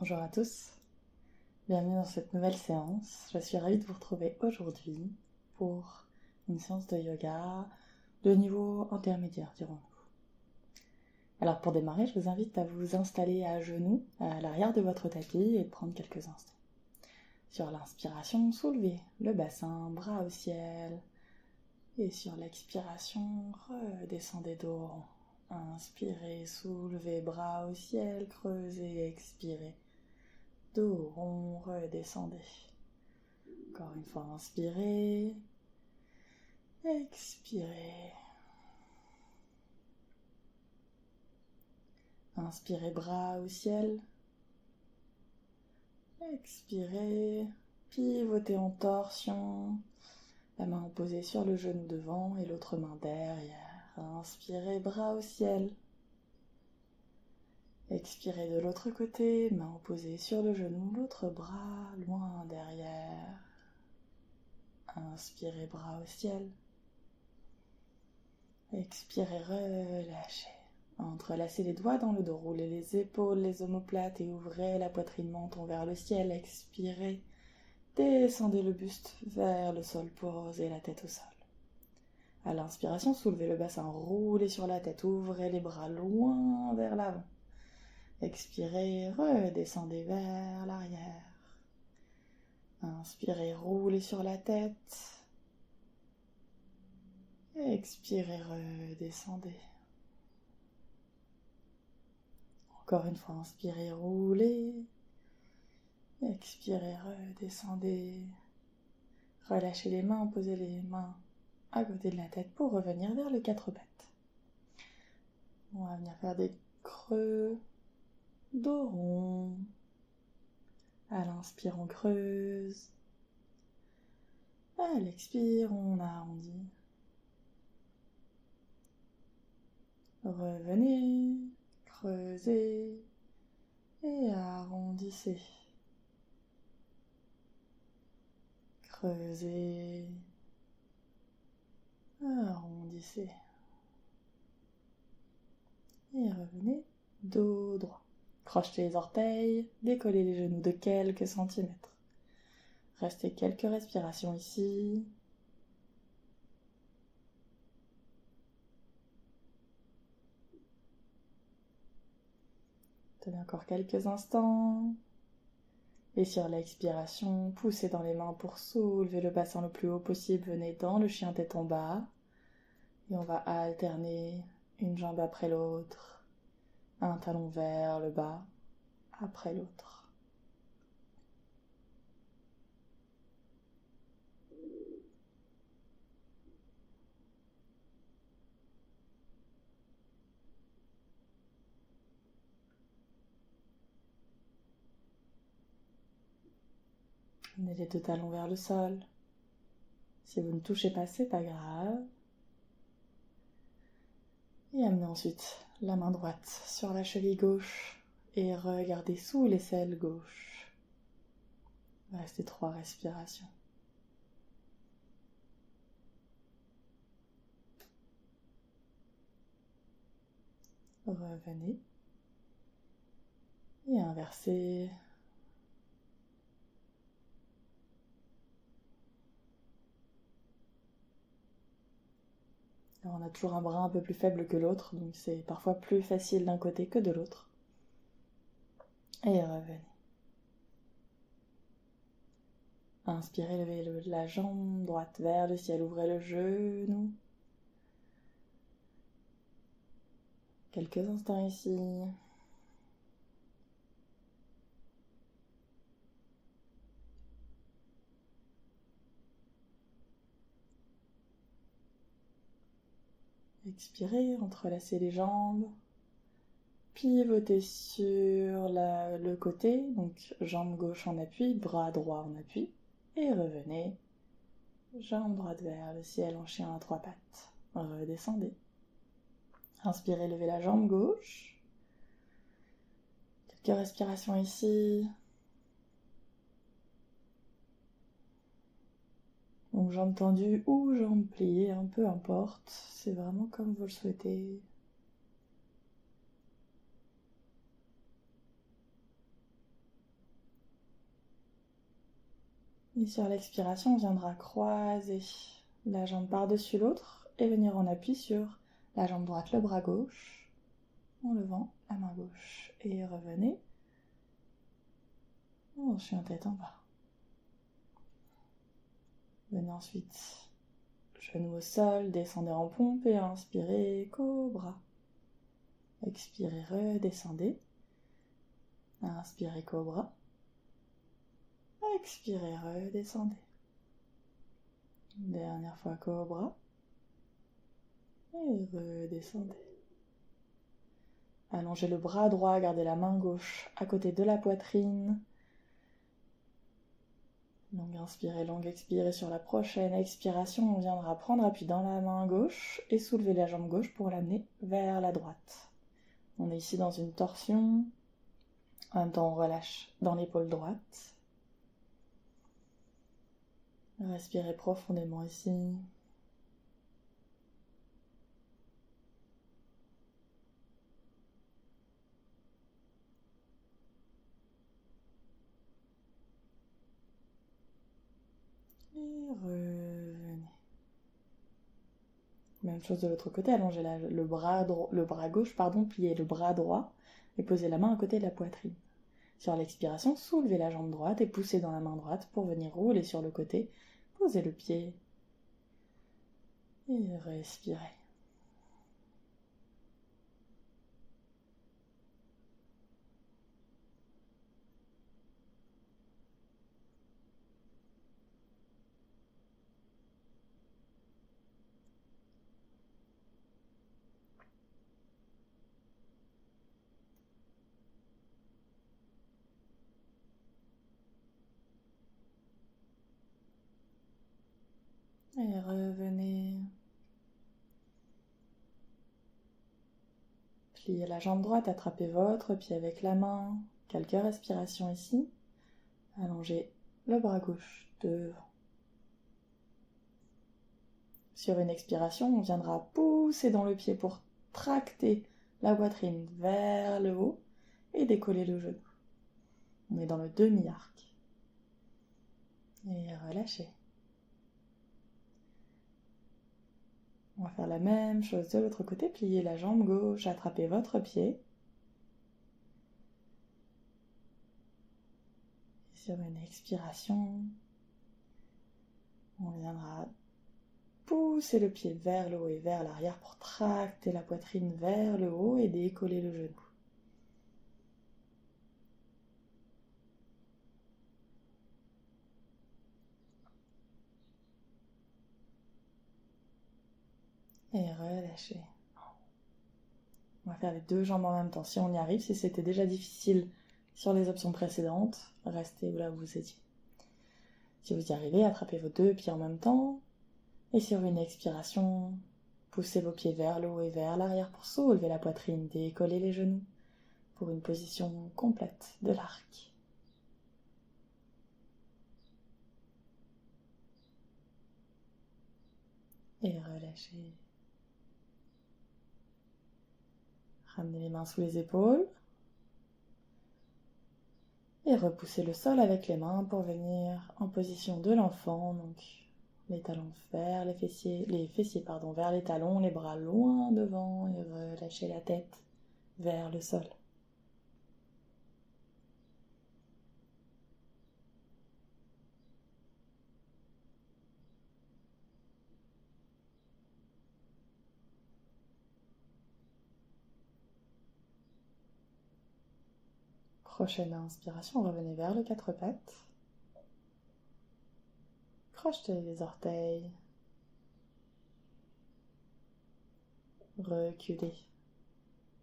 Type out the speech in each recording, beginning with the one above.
Bonjour à tous, bienvenue dans cette nouvelle séance. Je suis ravie de vous retrouver aujourd'hui pour une séance de yoga de niveau intermédiaire, dirons-nous. Alors pour démarrer, je vous invite à vous installer à genoux à l'arrière de votre tapis et de prendre quelques instants. Sur l'inspiration, soulevez le bassin, bras au ciel. Et sur l'expiration, redescendez dos rond. Inspirez, soulevez, bras au ciel, creusez, expirez. Dos rond, redescendez. Encore une fois, inspirez, expirez. Inspirez, bras au ciel. Expirez, pivotez en torsion. La main posée sur le genou devant et l'autre main derrière. Inspirez, bras au ciel. Expirez de l'autre côté, main posée sur le genou, l'autre bras loin derrière. Inspirez, bras au ciel. Expirez, relâchez. Entrelacez les doigts dans le dos, roulez les épaules, les omoplates et ouvrez la poitrine menton vers le ciel. Expirez, descendez le buste vers le sol, posez la tête au sol. À l'inspiration, soulevez le bassin, roulez sur la tête, ouvrez les bras loin vers l'avant. Expirez, redescendez vers l'arrière. Inspirez, roulez sur la tête. Expirez, redescendez. Encore une fois, inspirez, roulez. Expirez, redescendez. Relâchez les mains, posez les mains à côté de la tête pour revenir vers les quatre pattes. On va venir faire des creux, dos rond. À l'inspire, on creuse. À l'expire, on arrondit. Revenez, creusez et arrondissez. Creusez, arrondissez. Et revenez, dos droit. Crochetez les orteils, décollez les genoux de quelques centimètres. Restez quelques respirations ici. Tenez encore quelques instants. Et sur l'expiration, poussez dans les mains pour soulever le bassin le plus haut possible. Venez dans le chien tête en bas. Et on va alterner une jambe après l'autre. Un talon vers le bas après l'autre. Amenez les deux talons vers le sol. Si vous ne touchez pas, c'est pas grave. Et amenez ensuite la main droite sur la cheville gauche et regardez sous l'aisselle gauche. Restez 3 respirations. Revenez et inversez. Alors on a toujours un bras un peu plus faible que l'autre, donc c'est parfois plus facile d'un côté que de l'autre. Et revenez. Inspirez, levez la jambe droite vers le ciel, ouvrez le genou. Quelques instants ici. Expirez, entrelacez les jambes. Pivotez sur le côté, donc jambe gauche en appui, bras droit en appui. Et revenez. Jambe droite vers le ciel en chien à 3 pattes. Redescendez. Inspirez, levez la jambe gauche. Quelques respirations ici. Donc jambes tendues ou jambes pliées, peu importe. C'est vraiment comme vous le souhaitez. Et sur l'expiration, on viendra croiser la jambe par-dessus l'autre et venir en appui sur la jambe droite, le bras gauche, en levant la main gauche. Et revenez en chien tête en bas. Venez ensuite, genou au sol, descendez en pompe et inspirez, cobra. Expirez, redescendez. Inspirez, cobra. Expirez, redescendez. Dernière fois, cobra. Et redescendez. Allongez le bras droit, gardez la main gauche à côté de la poitrine. Longue inspire, longue expire. Et sur la prochaine expiration, on viendra prendre appui dans la main gauche et soulever la jambe gauche pour l'amener vers la droite. On est ici dans une torsion. En même temps, on relâche dans l'épaule droite. Respirez profondément ici. Et revenez. Même chose de l'autre côté, allongez le bras gauche, pliez le bras droit et posez la main à côté de la poitrine. Sur l'expiration, soulevez la jambe droite et poussez dans la main droite pour venir rouler sur le côté. Posez le pied et respirez. Et revenez. Pliez la jambe droite, attrapez votre pied avec la main. Quelques respirations ici. Allongez le bras gauche devant. Sur une expiration, on viendra pousser dans le pied pour tracter la poitrine vers le haut et décoller le genou. On est dans le demi-arc. Et relâchez. On va faire la même chose de l'autre côté. Pliez la jambe gauche, attrapez votre pied. Et sur une expiration, on viendra pousser le pied vers le haut et vers l'arrière pour tracter la poitrine vers le haut et décoller le genou. Et relâchez. On va faire les deux jambes en même temps. Si on y arrive, si c'était déjà difficile sur les options précédentes, restez là où vous étiez. Si vous y arrivez, attrapez vos deux pieds en même temps. Et sur une expiration, poussez vos pieds vers le haut et vers l'arrière pour soulever la poitrine, décoller les genoux pour une position complète de l'arc. Et relâchez. Ramenez les mains sous les épaules. Et repoussez le sol avec les mains pour venir en position de l'enfant. Donc les talons vers les fessiers vers les talons, les bras loin devant et relâchez la tête vers le sol. Prochaine inspiration, revenez vers le quatre pattes. Crochetez les orteils. Reculez.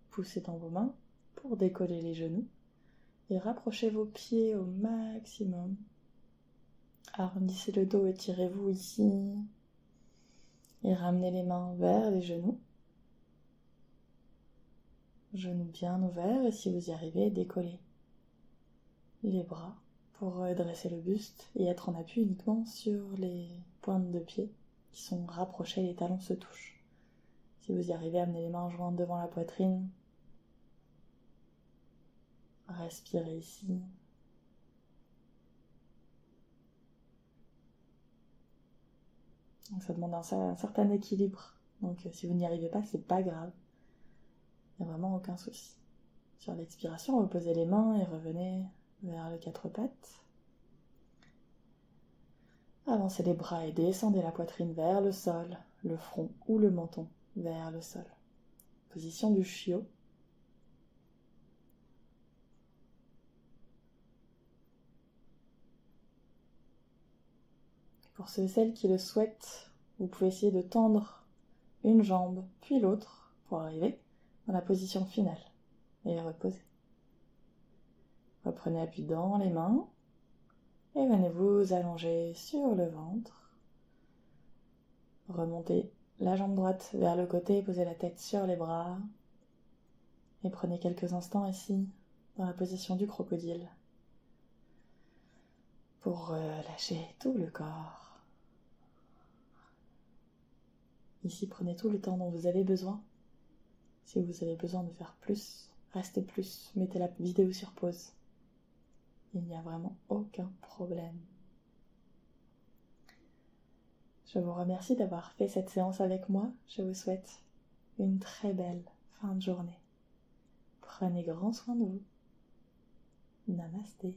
Poussez dans vos mains pour décoller les genoux et rapprochez vos pieds au maximum. Arrondissez le dos, étirez-vous ici et ramenez les mains vers les genoux. Genoux bien ouverts et si vous y arrivez, décollez les bras pour redresser le buste et être en appui uniquement sur les pointes de pied qui sont rapprochées, les talons se touchent. Si vous y arrivez, amenez les mains jointes devant la poitrine. Respirez ici. Donc ça demande un certain équilibre. Donc si vous n'y arrivez pas, c'est pas grave. Il n'y a vraiment aucun souci. Sur l'expiration, reposez les mains et revenez vers les 4 pattes. Avancez les bras et descendez la poitrine vers le sol, le front ou le menton vers le sol. Position du chiot. Pour ceux et celles qui le souhaitent, vous pouvez essayer de tendre une jambe puis l'autre pour arriver dans la position finale et reposer. Reprenez appui dans les mains et venez vous allonger sur le ventre. Remontez la jambe droite vers le côté, posez la tête sur les bras et prenez quelques instants ici dans la position du crocodile pour relâcher tout le corps. Ici, prenez tout le temps dont vous avez besoin. Si vous avez besoin de faire plus, restez plus, mettez la vidéo sur pause. Il n'y a vraiment aucun problème. Je vous remercie d'avoir fait cette séance avec moi. Je vous souhaite une très belle fin de journée. Prenez grand soin de vous. Namasté.